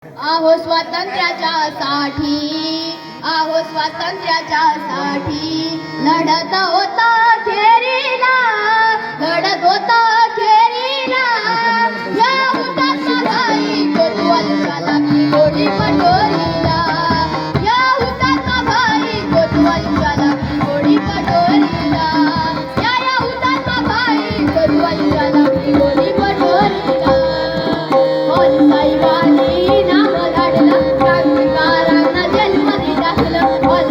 आहो स्वातंत्र्याच्या साठी, आहो स्वातंत्र्याच्या साठी लढत होता खेरीला, लढत होता खेरीला. या हुतात्मा भाई कोतवालच्या लागी गोडी पटोरीला, या हुतात्मा भाई कोतवालच्या लागी गोडी पटोरीला, या हुतात्मा भाई कोतवालच्या लागी गोडी पटोरीला. साईबाई नाव धाडलं क्रांतिकारांना जेलमध्ये टाकलं,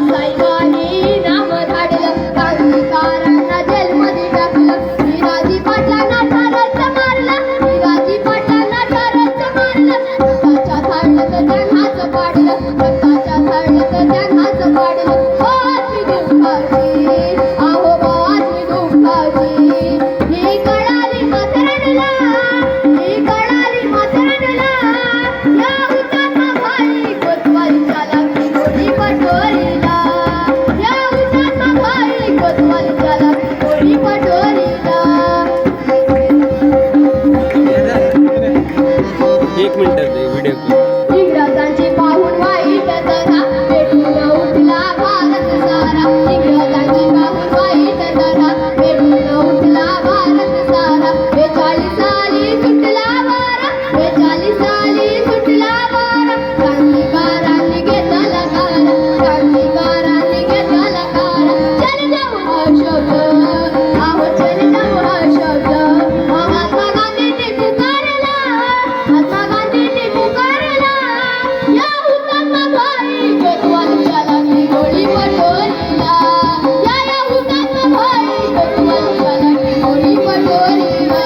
साईबाई नाव धाडलं क्रांतिकारांना जेलमध्ये टाकलं. विराजी पाटलांना ठारच मारलं, विराजी पाटलांना ठारच मारलं. रक्ताच्या थाळीत त्यांनाच पाडलं, रक्ताच्या थाळीत त्यांनाच पाडलं. बातमी दुःखाची, आहो बातमी दुःखाची, ही कळाली माथेरानला, ही कळाली माथेरानला. या हुतात्मा भाई कोतवालच्या लागी गोडी पटोरीला, या हुतात्मा भाई कोतवालच्या लागी गोडी पटोरीला. एक मिनिट व्हिडिओ इंग्रजांची पाहून वाईट तरा पेटून उठला भारत सारा, इंग्रजांची पाहून वाईट तरा पेटून उठला भारत सारा. 42 साली सुटला वारा, 42 साली सुटला वारा. क्रांतिकारांनी घेतला कारा, क्रांतिकारांनी घेतला कारा. चल जाऊ हा शब्द, आहो चल जाऊ हा शब्द. महात्मा गांधींनी पुकारला, महात्मा गांधींनी पुकारला. या हुतात्मा भाई कोतवालच्या लागी गोडी पटोरीला, या हुतात्मा भाई कोतवालच्या लागी गोडी पटोरीला.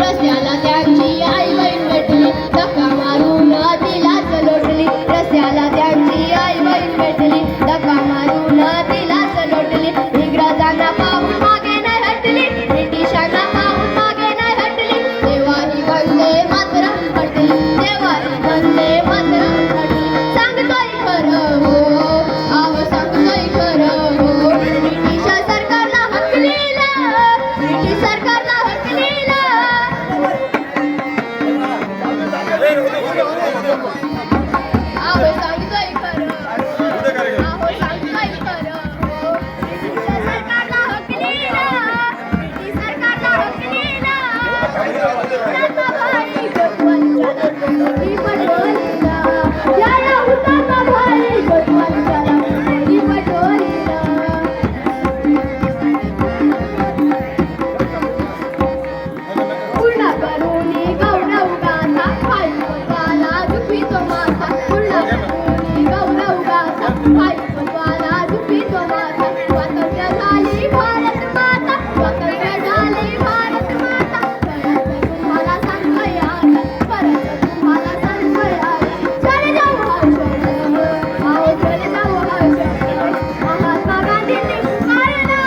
रस्त्याला त्यांची आई बहीण भेटली, धक्का मारून तिलाच लोटली. रस्त्याला त्यांची आई बहीण भेटली, धक्का मारून तिलाच लोटली. इंग्रजांना पाहून मागे नाही हटली, ब्रिटिशांना पाहून मागे नाही हटली. तेव्हाही वंदे मातरम म्हटली, तेव्हाही वंदे मातरम म्हटली. सांगतोय खरं हो, आहो सांगतोय खरं हो. ब्रिटिश सरकारला हकलीला, ब्रिटिश सरकारला हकलीला. आहो सांगतोय खरं, आहो सांगतोय खरं हो. ब्रिटिश सरकारला हकलीला, ब्रिटिश सरकारला हकलीला. हुतात्मा भाई कोतवालच्या लागी गोडी पटोरीला, या हुतात्मा भाई कोतवालच्या लागी गोडी पटोरीला. पूर्ण करूनी गौरव गाथा, भाई कोतवाला झुकवितो माथा. पूर्ण करूनी गौरव गाथा, भाई कोतवाला झुकवितो माथा. स्वातंत्र्य झाली भारत माता, स्वातंत्र्य झाली भारत माता. परत तुम्हाला सांगतोय आता, परत तुम्हाला सांगतोय आता. चल जाऊ हा शब्द, आहो चल जाऊ हा शब्द. महात्मा गांधींनी पुकारला,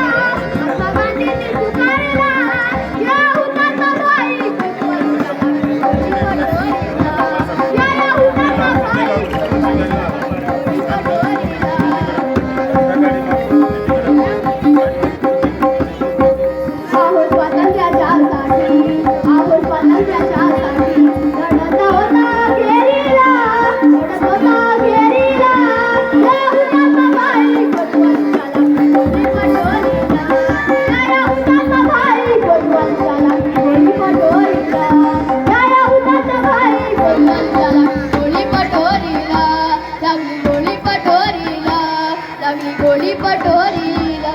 महात्मा गांधींनी पुकारला. या हुतात्मा भाई कोतवालच्या लागी गोडी पटोरीला, या हुतात्मा भाई कोतवालच्या लागी गोडी पटोरीला. आहो स्वातंत्र्याच्या साठी, आहो स्वातंत्र्याच्या साठी लढत होता खेरीला, लढत होता खेरीला. या हुतात्मा भाई कोतवालच्या लागी गोडी पटोरीला, या हुतात्मा भाई कोतवालच्या लागी गोडी पटोरीला, या हुतात्मा भाई कोतवालच्या लागी गोडी पटोरीला. लागली गोडी पटोरीला, लागली गोडी पटोरीला.